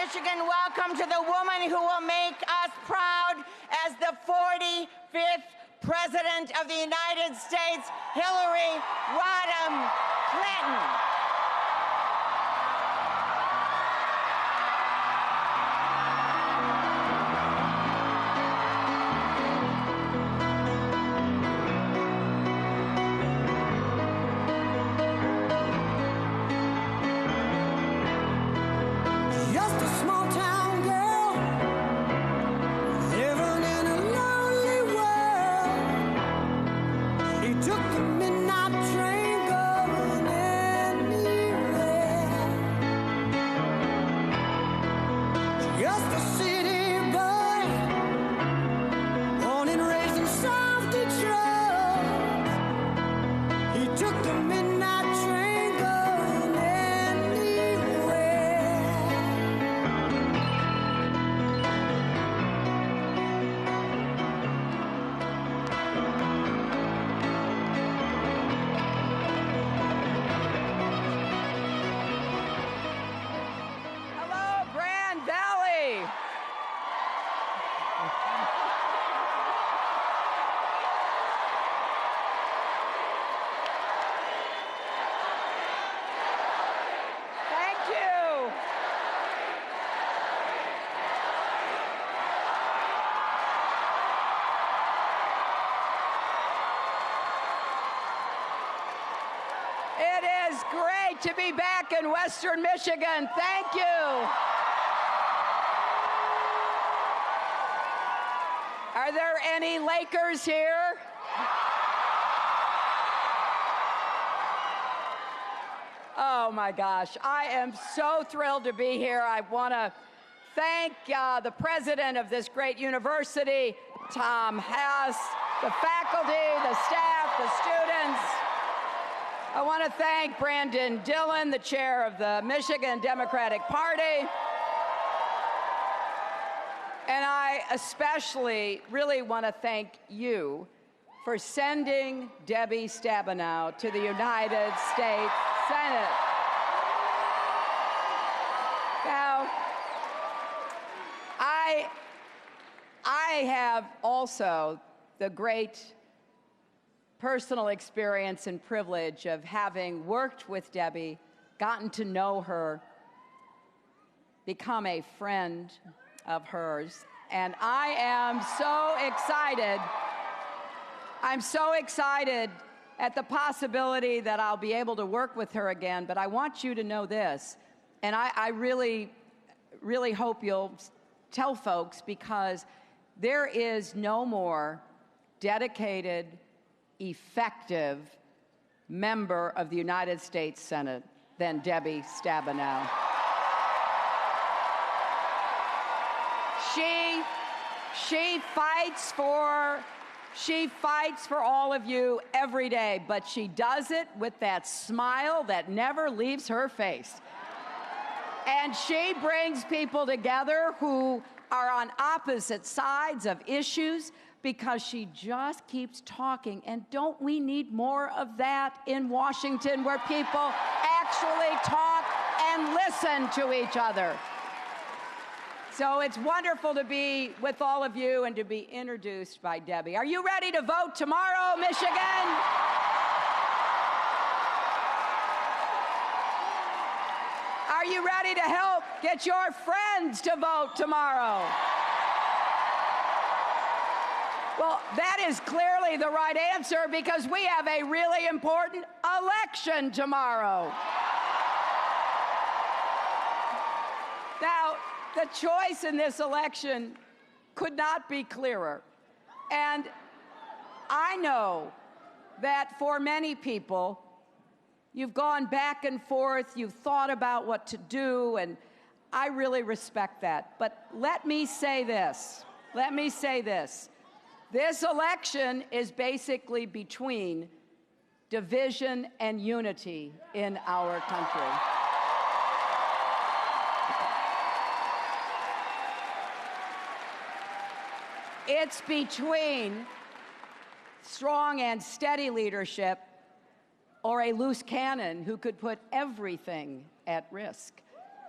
Michigan, welcome to the woman who will make us proud as the 45th President of the United States, Hillary Rodham Clinton. It is great to be back in Western Michigan. Thank you. Are there any Lakers here? Oh my gosh, I am so thrilled to be here. I want to thank the president of this great university, Tom Hess, the faculty, the staff, the students. I want to thank Brandon Dillon, the chair of the Michigan Democratic Party. And I especially really want to thank you for sending Debbie Stabenow to the United States Senate. Now, I have also the great personal experience and privilege of having worked with Debbie, gotten to know her, become a friend of hers, and I am so excited. I'm so excited at the possibility that I'll be able to work with her again, but I want you to know this, and I really, really hope you'll tell folks, because there is no more dedicated, effective member of the United States Senate than Debbie Stabenow. She fights for all of you every day, but she does it with that smile that never leaves her face. And she brings people together who are on opposite sides of issues, because she just keeps talking. And don't we need more of that in Washington, where people actually talk and listen to each other? So it's wonderful to be with all of you and to be introduced by Debbie. Are you ready to vote tomorrow, Michigan? Are you ready to help get your friends to vote tomorrow? Well, that is clearly the right answer, because we have a really important election tomorrow. Now, the choice in this election could not be clearer. And I know that for many people, you've gone back and forth, you've thought about what to do, and I really respect that. But let me say this. This election is basically between division and unity in our country. It's between strong and steady leadership or a loose cannon who could put everything at risk.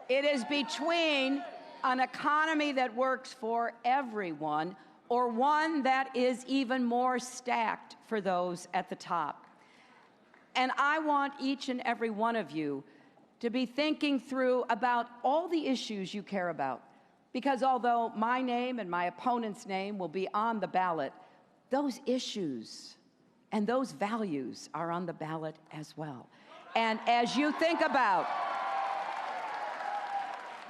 It is between an economy that works for everyone, or one that is even more stacked for those at the top. And I want each and every one of you to be thinking through about all the issues you care about. Because although my name and my opponent's name will be on the ballot, those issues and those values are on the ballot as well. And as you think about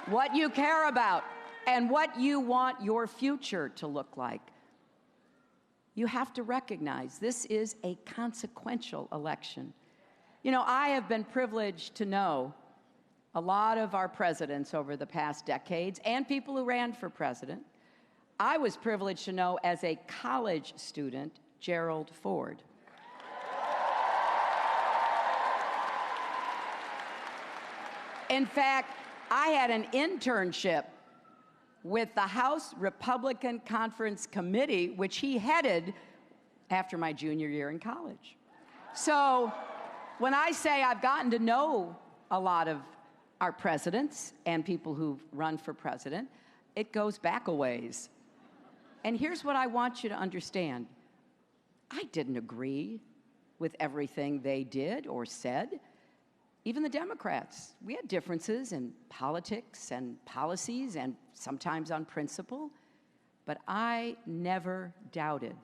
what you care about and what you want your future to look like, you have to recognize this is a consequential election. You know, I have been privileged to know a lot of our presidents over the past decades and people who ran for president. I was privileged to know as a college student Gerald Ford. In fact, I had an internship with the House Republican Conference Committee, which he headed after my junior year in college. So when I say I've gotten to know a lot of our presidents and people who've run for president, it goes back a ways. And here's what I want you to understand. I didn't agree with everything they did or said. Even the Democrats, we had differences in politics and policies and sometimes on principle, but I never doubted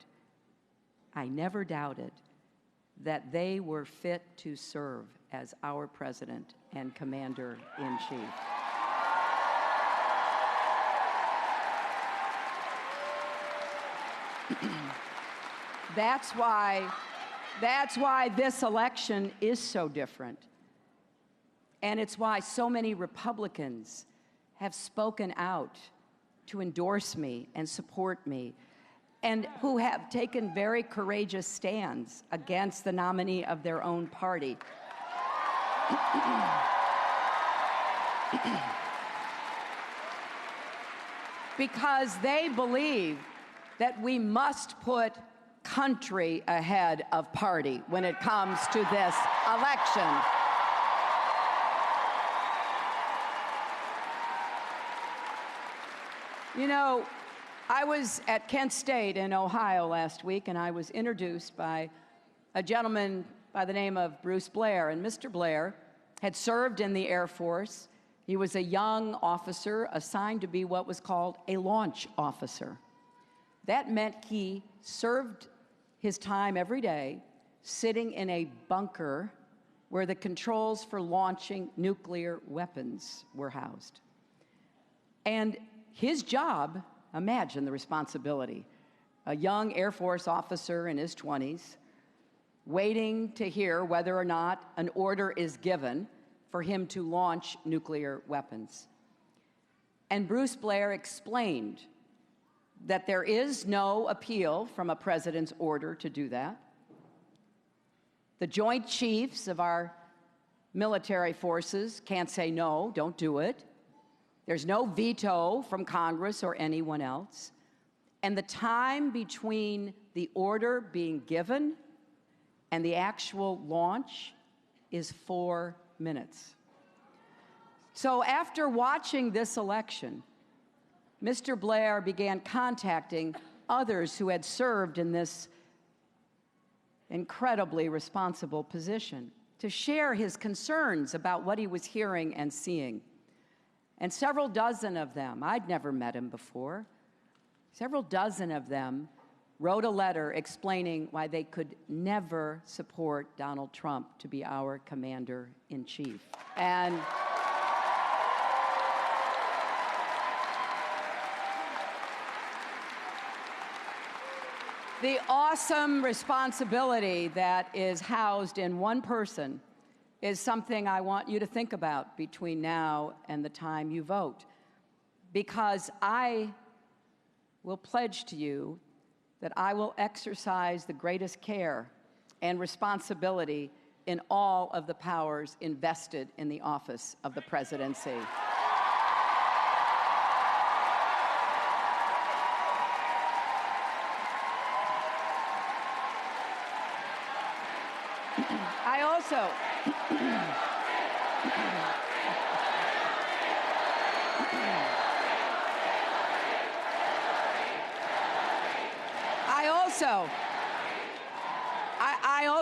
that they were fit to serve as our president and commander-in-chief. That's why this election is so different. And it's why so many Republicans have spoken out to endorse me and support me, and who have taken very courageous stands against the nominee of their own party. Because they believe that we must put country ahead of party when it comes to this election. You know, I was at Kent State in Ohio last week, and I was introduced by a gentleman by the name of Bruce Blair. And Mr. Blair had served in the Air Force. He was a young officer assigned to be what was called a launch officer. That meant he served his time every day sitting in a bunker where the controls for launching nuclear weapons were housed. And his job, imagine the responsibility, a young Air Force officer in his 20s, waiting to hear whether or not an order is given for him to launch nuclear weapons. And Bruce Blair explained that there is no appeal from a president's order to do that. The Joint Chiefs of our military forces can't say no, don't do it. There's no veto from Congress or anyone else. And the time between the order being given and the actual launch is 4 minutes. So after watching this election, Mr. Blair began contacting others who had served in this incredibly responsible position to share his concerns about what he was hearing and seeing. And several dozen of them, I'd never met him before, several dozen of them wrote a letter explaining why they could never support Donald Trump to be our commander-in-chief. And the awesome responsibility that is housed in one person is something I want you to think about between now and the time you vote. Because I will pledge to you that I will exercise the greatest care and responsibility in all of the powers invested in the office of the presidency. I also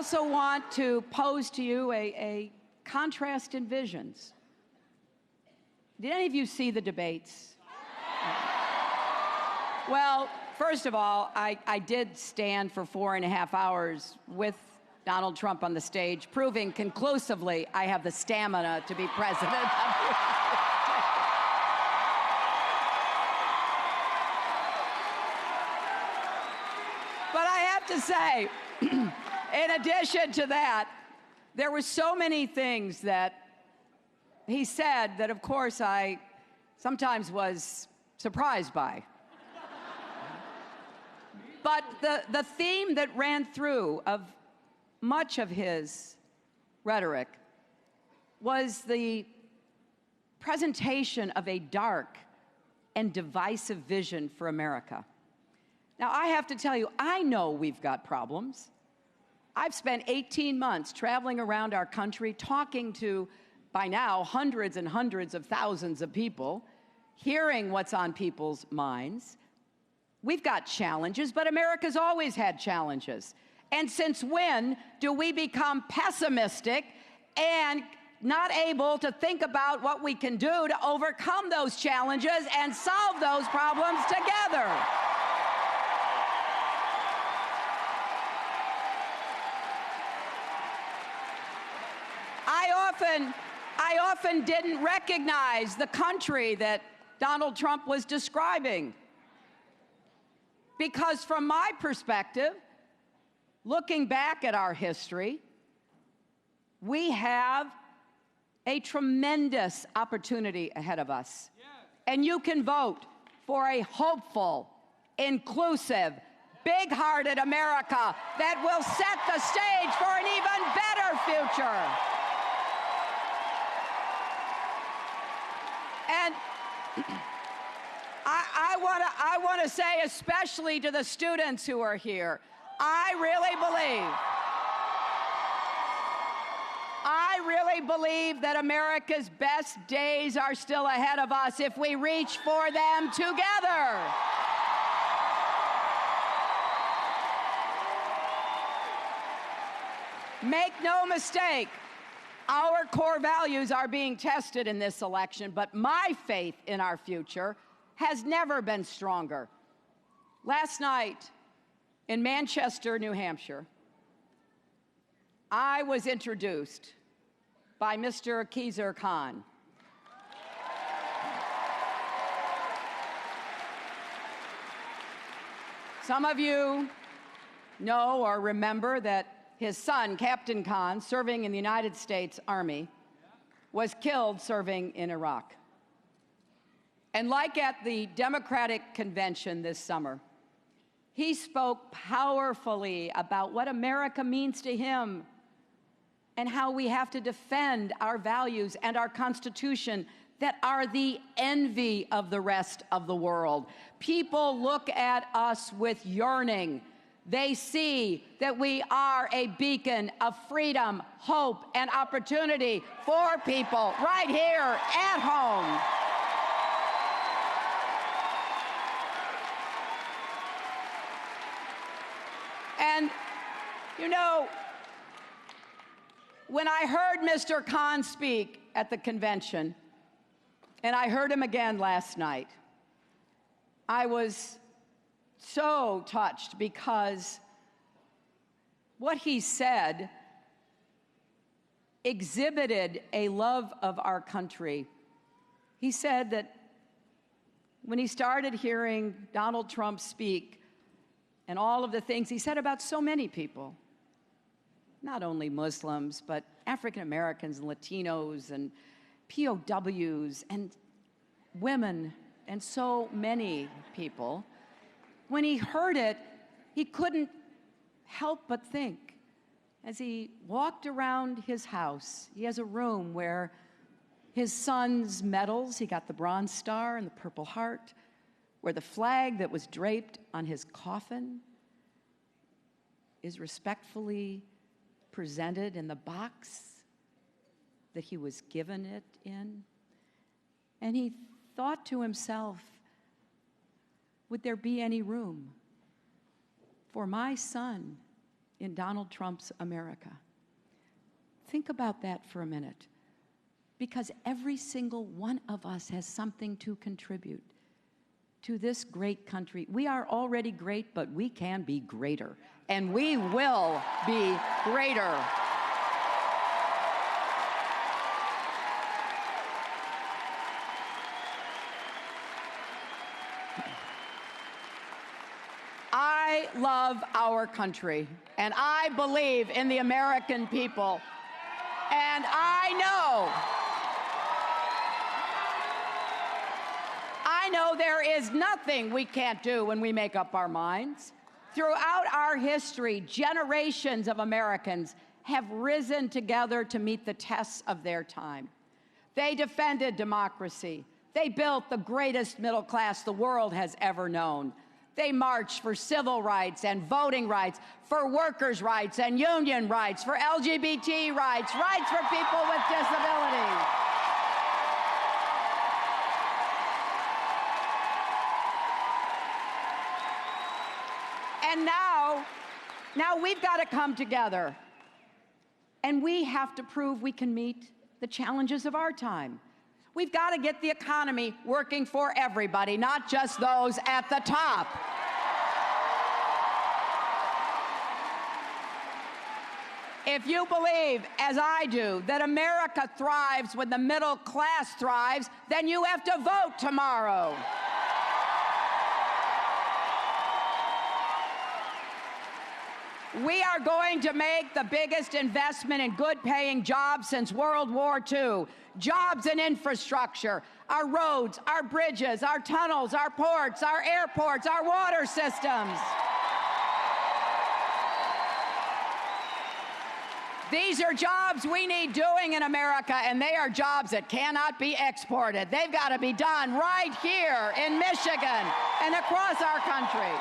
also want to pose to you a contrast in visions. Did any of you see the debates? Well, first of all, I did stand for 4.5 hours with Donald Trump on the stage, proving conclusively I have the stamina to be president of the United States. But I have to say, in addition to that, there were so many things that he said that, of course, I sometimes was surprised by. But the theme that ran through of much of his rhetoric was the presentation of a dark and divisive vision for America. Now, I have to tell you, I know we've got problems. I've spent 18 months traveling around our country talking to, by now, hundreds and hundreds of thousands of people, hearing what's on people's minds. We've got challenges, but America's always had challenges. And since when do we become pessimistic and not able to think about what we can do to overcome those challenges and solve those problems together? I often didn't recognize the country that Donald Trump was describing. Because from my perspective, looking back at our history, we have a tremendous opportunity ahead of us. Yes. And you can vote for a hopeful, inclusive, big-hearted America that will set the stage for an even better future. And I want to say, especially to the students who are here, I really believe that America's best days are still ahead of us if we reach for them together. Make no mistake, our core values are being tested in this election, but my faith in our future has never been stronger. Last night in Manchester, New Hampshire, I was introduced by Mr. Keezer Khan. Some of you know or remember that his son, Captain Khan, serving in the United States Army, was killed serving in Iraq. And like at the Democratic Convention this summer, he spoke powerfully about what America means to him and how we have to defend our values and our Constitution that are the envy of the rest of the world. People look at us with yearning. They see that we are a beacon of freedom, hope, and opportunity for people right here at home. And, you know, when I heard Mr. Khan speak at the convention, and I heard him again last night, I was so touched because what he said exhibited a love of our country. He said that when he started hearing Donald Trump speak and all of the things he said about so many people, not only Muslims, but African Americans and Latinos and POWs and women and so many people, when he heard it, he couldn't help but think. As he walked around his house, he has a room where his son's medals, he got the Bronze Star and the Purple Heart, where the flag that was draped on his coffin is respectfully presented in the box that he was given it in. And he thought to himself, would there be any room for my son in Donald Trump's America. Think about that for a minute, because every single one of us has something to contribute to this great country. We are already great, but we can be greater, and we will be greater. I love our country, and I believe in the American people, and I know there is nothing we can't do when we make up our minds. Throughout our history, generations of Americans have risen together to meet the tests of their time. They defended democracy. They built the greatest middle class the world has ever known. They marched for civil rights and voting rights, for workers' rights and union rights, for LGBT rights, rights for people with disabilities. And now we've got to come together, and we have to prove we can meet the challenges of our time. We've got to get the economy working for everybody, not just those at the top. If you believe, as I do, that America thrives when the middle class thrives, then you have to vote tomorrow. We are going to make the biggest investment in good-paying jobs since World War II. Jobs in infrastructure, our roads, our bridges, our tunnels, our ports, our airports, our water systems. These are jobs we need doing in America, and they are jobs that cannot be exported. They've got to be done right here in Michigan and across our country.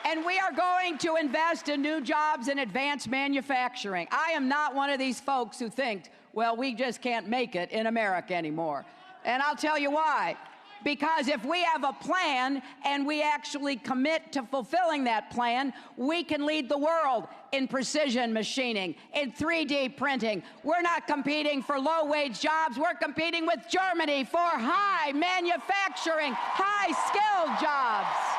And we are going to invest in new jobs in advanced manufacturing. I am not one of these folks who think, well, we just can't make it in America anymore. And I'll tell you why. Because if we have a plan and we actually commit to fulfilling that plan, we can lead the world in precision machining, in 3D printing. We're not competing for low-wage jobs. We're competing with Germany for high manufacturing, high-skilled jobs.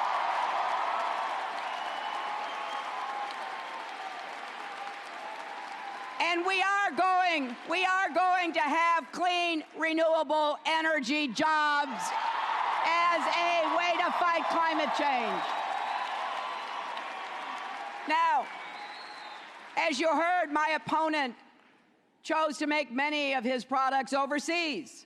And we are going to have clean, renewable energy jobs as a way to fight climate change. Now, as you heard, my opponent chose to make many of his products overseas.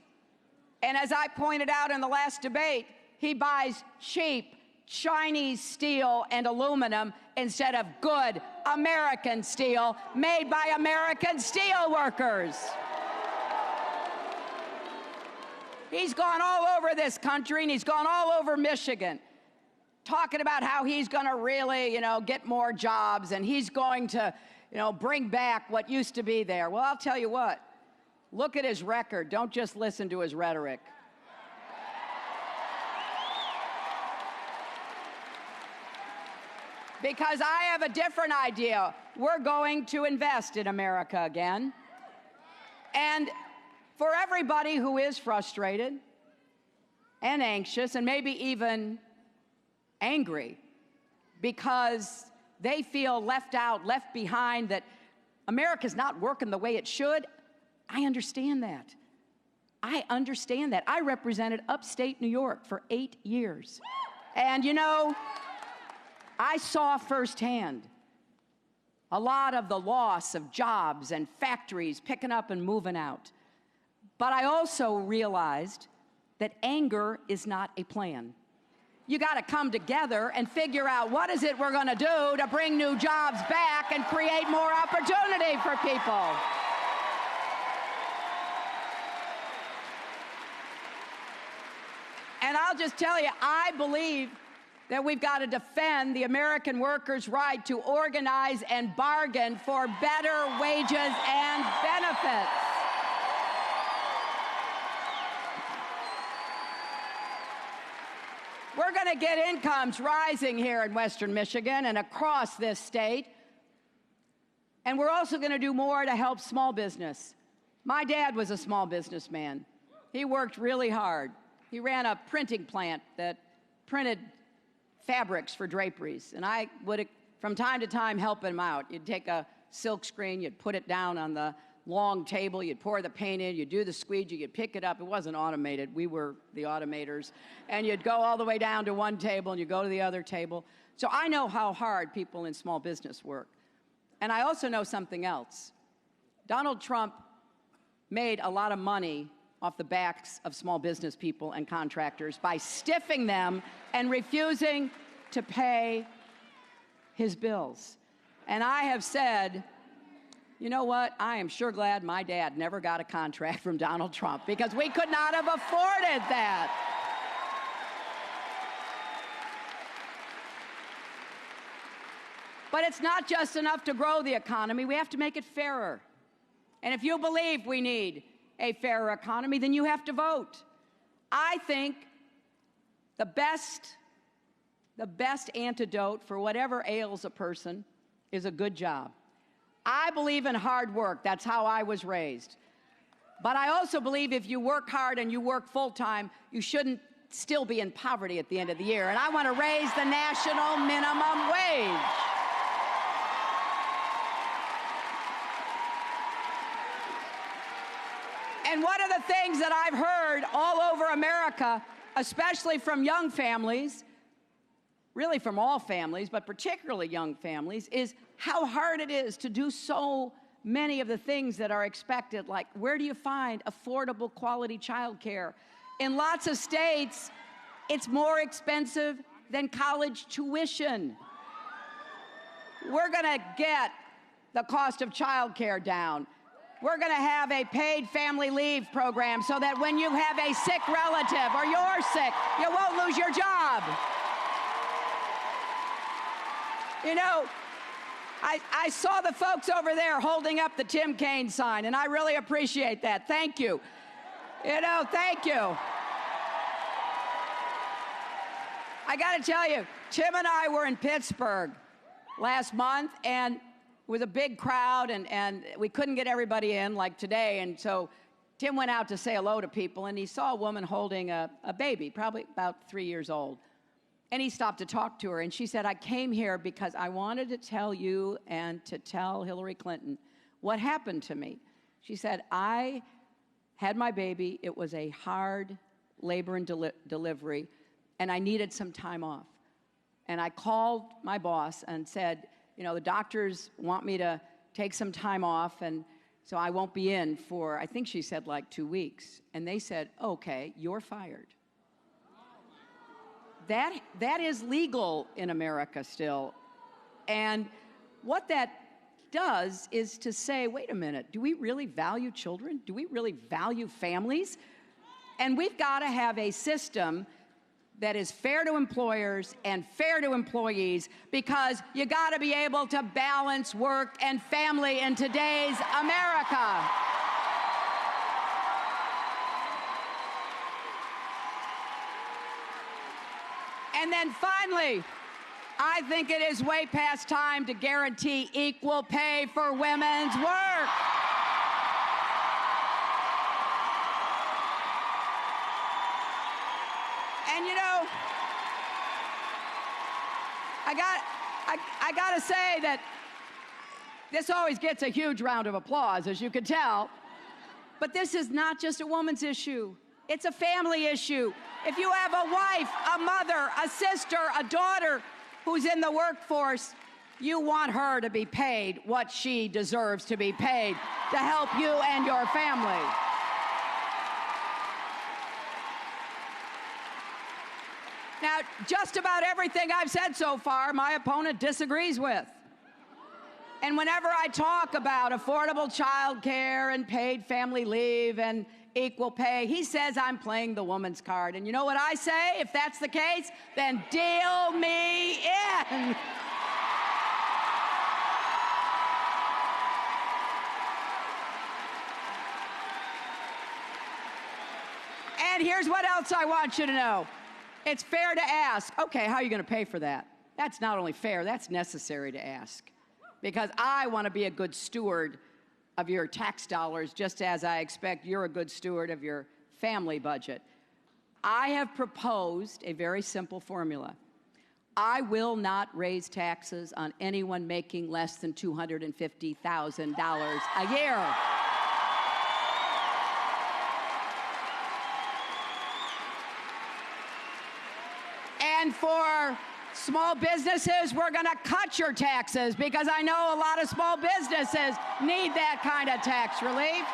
And as I pointed out in the last debate, he buys cheap Chinese steel and aluminum instead of good American steel made by American steel workers. He's gone all over this country, and he's gone all over Michigan, talking about how he's going to really, get more jobs, and he's going to, bring back what used to be there. Well, I'll tell you what. Look at his record. Don't just listen to his rhetoric. Because I have a different idea. We're going to invest in America again. And for everybody who is frustrated and anxious and maybe even angry because they feel left out, left behind, that America's not working the way it should, I understand that. I understand that. I represented upstate New York for 8 years. And I saw firsthand a lot of the loss of jobs and factories picking up and moving out. But I also realized that anger is not a plan. You got to come together and figure out what is it we're going to do to bring new jobs back and create more opportunity for people. And I'll just tell you, I believe that we've got to defend the American workers' right to organize and bargain for better wages and benefits. We're going to get incomes rising here in Western Michigan and across this state. And we're also going to do more to help small business. My dad was a small businessman. He worked really hard. He ran a printing plant that printed fabrics for draperies. And I would, from time to time, help him out. You'd take a silk screen, you'd put it down on the long table, you'd pour the paint in, you'd do the squeegee, you'd pick it up. It wasn't automated. We were the automators. And you'd go all the way down to one table, and you'd go to the other table. So I know how hard people in small business work. And I also know something else. Donald Trump made a lot of money off the backs of small business people and contractors by stiffing them and refusing to pay his bills. And I have said, you know what? I am sure glad my dad never got a contract from Donald Trump, because we could not have afforded that. But it's not just enough to grow the economy. We have to make it fairer. And if you believe we need a fairer economy, then you have to vote. I think the best antidote for whatever ails a person is a good job. I believe in hard work. That's how I was raised. But I also believe if you work hard and you work full-time, you shouldn't still be in poverty at the end of the year. And I want to raise the national minimum wage. And one of the things that I've heard all over America, especially from young families, really from all families, but particularly young families, is how hard it is to do so many of the things that are expected, like where do you find affordable quality childcare? In lots of states, it's more expensive than college tuition. We're going to get the cost of childcare down. We're going to have a paid family leave program so that when you have a sick relative or you're sick, you won't lose your job. You know, I saw the folks over there holding up the Tim Kaine sign, and I really appreciate that. Thank you. You know, thank you. I got to tell you, Tim and I were in Pittsburgh last month, and it was a big crowd, and we couldn't get everybody in like today, and so Tim went out to say hello to people, and he saw a woman holding a baby, probably about 3 years old. And he stopped to talk to her, and she said, I came here because I wanted to tell you and to tell Hillary Clinton what happened to me. She said, I had my baby. It was a hard labor and delivery, and I needed some time off. And I called my boss and said, you know, the doctors want me to take some time off, and so I won't be in for, I think she said, like 2 weeks. And they said, okay, you're fired. That is legal in America still. And what that does is to say, wait a minute, do we really value children? Do we really value families? And we've got to have a system that is fair to employers and fair to employees, because you got to be able to balance work and family in today's America. And then finally, I think it is way past time to guarantee equal pay for women's work. And you know, I got to say that this always gets a huge round of applause, as you can tell. But this is not just a woman's issue. It's a family issue. If you have a wife, a mother, a sister, a daughter who's in the workforce, you want her to be paid what she deserves to be paid to help you and your family. Now, just about everything I've said so far, my opponent disagrees with. And whenever I talk about affordable child care and paid family leave and equal pay, he says I'm playing the woman's card. And you know what I say? If that's the case, then deal me in. And here's what else I want you to know. It's fair to ask, okay, how are you going to pay for that? That's not only fair, that's necessary to ask. Because I want to be a good steward of your tax dollars, just as I expect you're a good steward of your family budget. I have proposed a very simple formula. I will not raise taxes on anyone making less than $250,000 a year. And for small businesses, we're going to cut your taxes because I know a lot of small businesses need that kind of tax relief.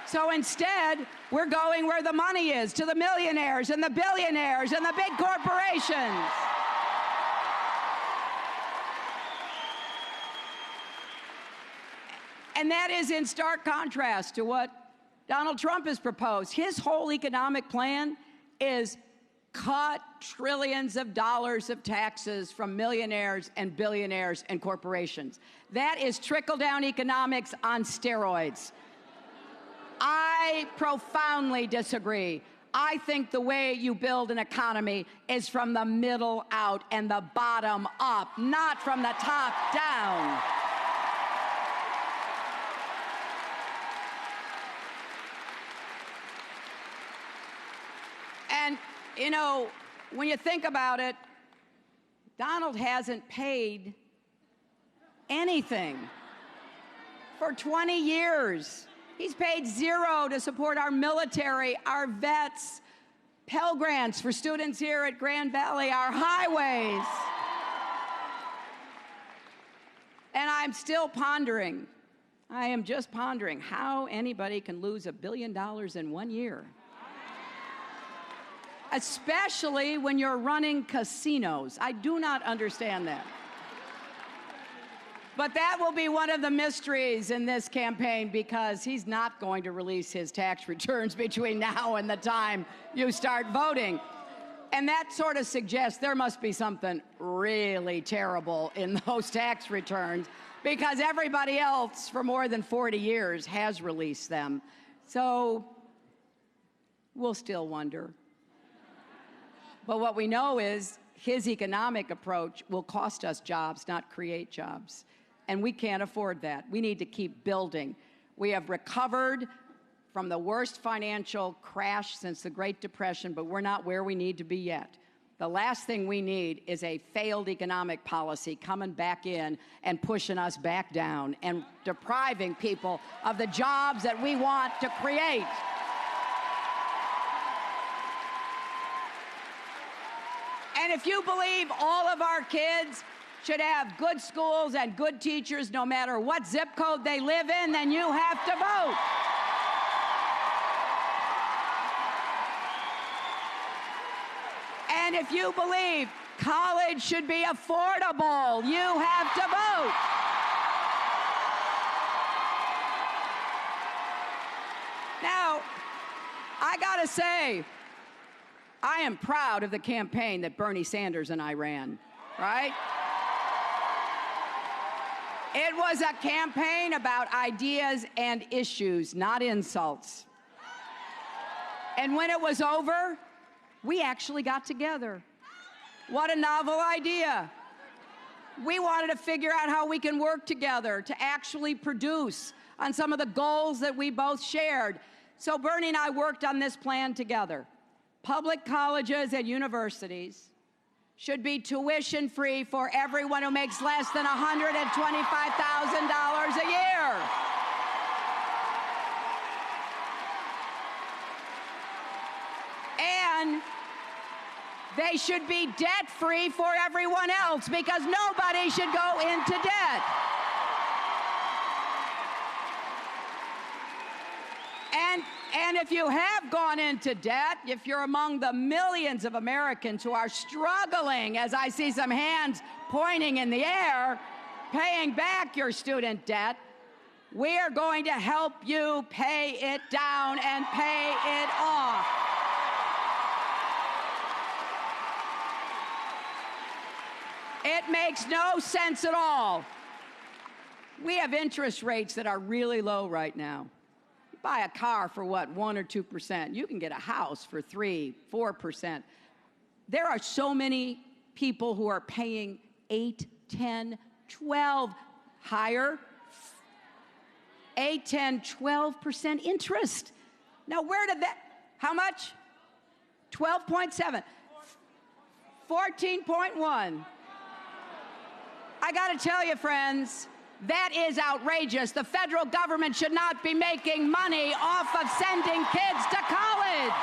So instead, we're going where the money is, to the millionaires and the billionaires and the big corporations. And that is in stark contrast to what Donald Trump has proposed. His whole economic plan is cut trillions of dollars of taxes from millionaires and billionaires and corporations. That is trickle-down economics on steroids. I profoundly disagree. I think the way you build an economy is from the middle out and the bottom up, not from the top down. And, you know, when you think about it, Donald hasn't paid anything for 20 years. He's paid zero to support our military, our vets, Pell Grants for students here at Grand Valley, our highways. And I'm still pondering, I am just pondering how anybody can lose $1 billion in 1 year. Especially when you're running casinos. I do not understand that. But that will be one of the mysteries in this campaign because he's not going to release his tax returns between now and the time you start voting. And that sort of suggests there must be something really terrible in those tax returns because everybody else for more than 40 years has released them. So we'll still wonder. But what we know is his economic approach will cost us jobs, not create jobs. And we can't afford that. We need to keep building. We have recovered from the worst financial crash since the Great Depression, but we're not where we need to be yet. The last thing we need is a failed economic policy coming back in and pushing us back down and depriving people of the jobs that we want to create. And if you believe all of our kids should have good schools and good teachers no matter what zip code they live in, then you have to vote. And if you believe college should be affordable, you have to vote. Now, I gotta say, I am proud of the campaign that Bernie Sanders and I ran, right? It was a campaign about ideas and issues, not insults. And when it was over, we actually got together. What a novel idea. We wanted to figure out how we can work together to actually produce on some of the goals that we both shared. So Bernie and I worked on this plan together. Public colleges and universities should be tuition-free for everyone who makes less than $125,000 a year. And they should be debt-free for everyone else because nobody should go into debt. And if you have gone into debt, if you're among the millions of Americans who are struggling, as I see some hands pointing in the air, paying back your student debt, we are going to help you pay it down and pay it off. It makes no sense at all. We have interest rates that are really low right now. buy a car for what, 1 or 2%. You can get a house for 3, 4%. There are so many people who are paying 8, 10, 12, higher, 8, 10, 12% interest. Now, where did that, how much? 12.7, 14.1. I got to tell you, friends, that is outrageous. The federal government should not be making money off of sending kids to college.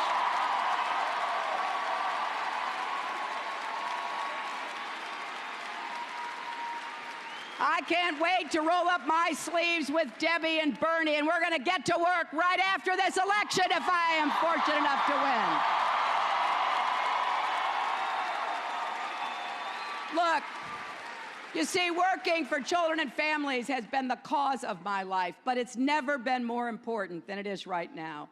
I can't wait to roll up my sleeves with Debbie and Bernie, and we're going to get to work right after this election if I am fortunate enough to win. Look, you see, working for children and families has been the cause of my life, but it's never been more important than it is right now.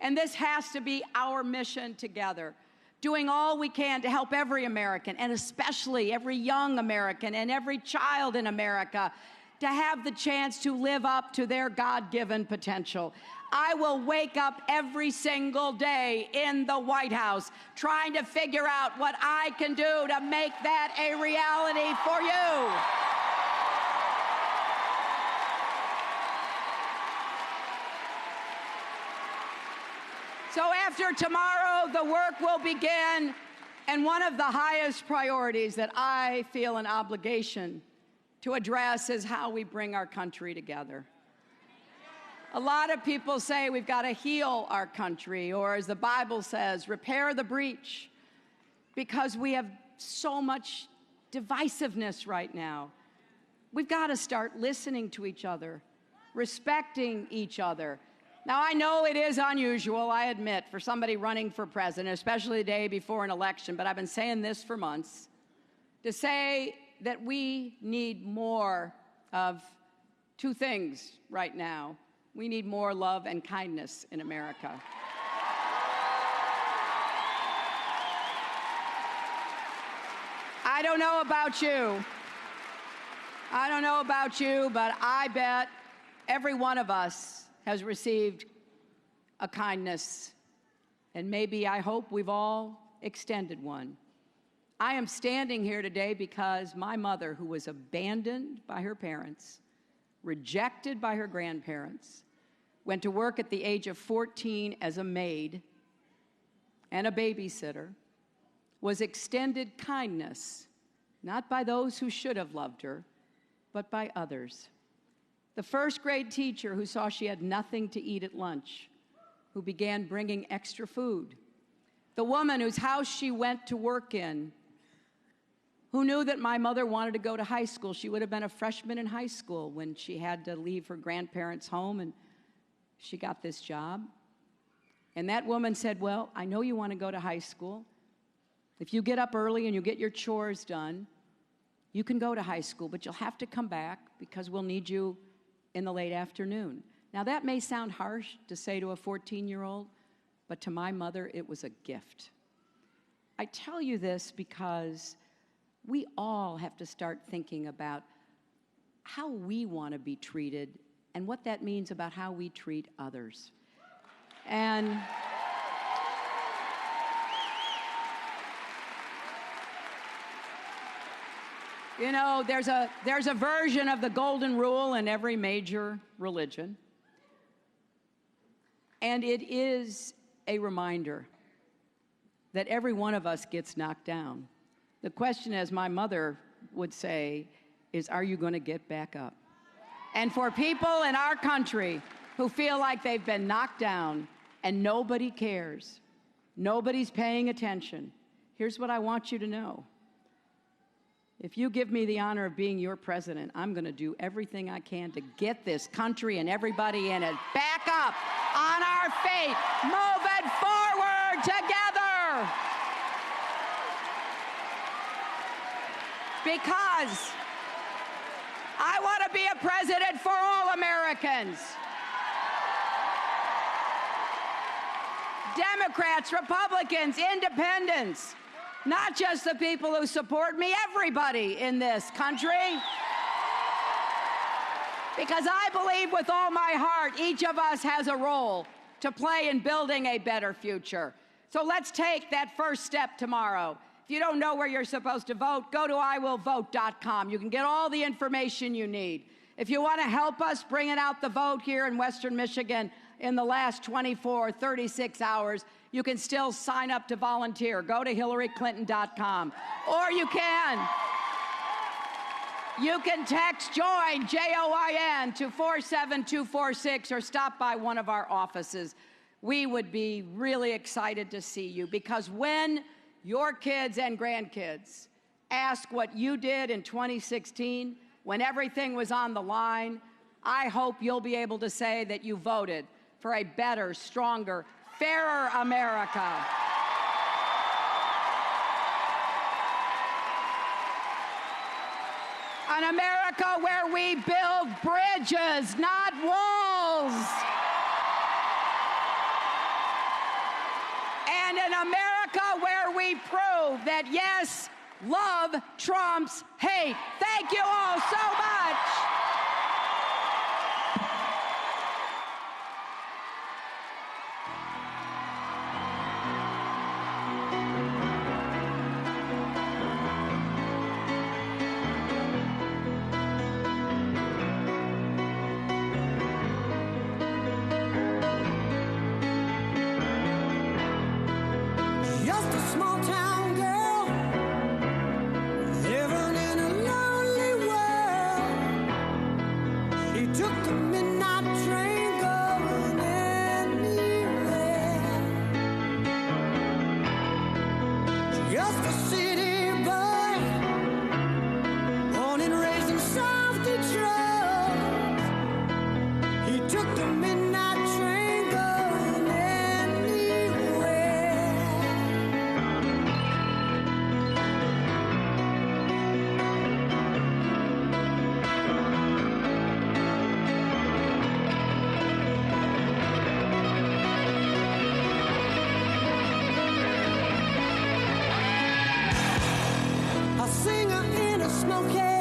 And this has to be our mission together, doing all we can to help every American, and especially every young American and every child in America, to have the chance to live up to their God-given potential. I will wake up every single day in the White House trying to figure out what I can do to make that a reality for you. So after tomorrow, the work will begin, and one of the highest priorities that I feel an obligation to address is how we bring our country together. A lot of people say we've got to heal our country, or as the Bible says, repair the breach, because we have so much divisiveness right now. We've got to start listening to each other, respecting each other. Now, I know it is unusual, I admit, for somebody running for president, especially the day before an election, but I've been saying this for months, to say that we need more of two things right now. We need more love and kindness in America. I don't know about you. I don't know about you, but I bet every one of us has received a kindness, and maybe, I hope, we've all extended one. I am standing here today because my mother, who was abandoned by her parents, rejected by her grandparents, went to work at the age of 14 as a maid and a babysitter, was extended kindness, not by those who should have loved her, but by others. The first grade teacher who saw she had nothing to eat at lunch, who began bringing extra food. The woman whose house she went to work in, who knew that my mother wanted to go to high school. She would have been a freshman in high school when she had to leave her grandparents' home, and she got this job. And that woman said, well, I know you want to go to high school. If you get up early and you get your chores done, you can go to high school, but you'll have to come back because we'll need you in the late afternoon. Now, that may sound harsh to say to a 14-year-old, but to my mother, it was a gift. I tell you this because we all have to start thinking about how we want to be treated and what that means about how we treat others. And you know, there's a version of the golden rule in every major religion, and it is a reminder that every one of us gets knocked down. The question, as my mother would say, is, are you going to get back up? And for people in our country who feel like they've been knocked down and nobody cares, nobody's paying attention, here's what I want you to know. If you give me the honor of being your president, I'm going to do everything I can to get this country and everybody in it back up on our feet, moving forward together. Because I want to be a president for all Americans. Democrats, Republicans, independents, not just the people who support me, everybody in this country. Because I believe with all my heart, each of us has a role to play in building a better future. So let's take that first step tomorrow. If you don't know where you're supposed to vote, go to iwillvote.com. You can get all the information you need. If you want to help us bringing out the vote here in Western Michigan in the last 24, 36 hours, you can still sign up to volunteer. Go to HillaryClinton.com. Or you can text JOIN, J-O-I-N, to 47246 or stop by one of our offices. We would be really excited to see you, because when your kids and grandkids ask what you did in 2016, when everything was on the line, I hope you'll be able to say that you voted for a better, stronger, fairer America. An America where we build bridges, not walls. And an America where we prove that, yes, love trumps hate. Thank you all so much. Just a small town girl living in a lonely world. She took the midnight train going anywhere. Just a city boy, born and raised in South Detroit. He took the midnight train going anywhere. A singer in a smoky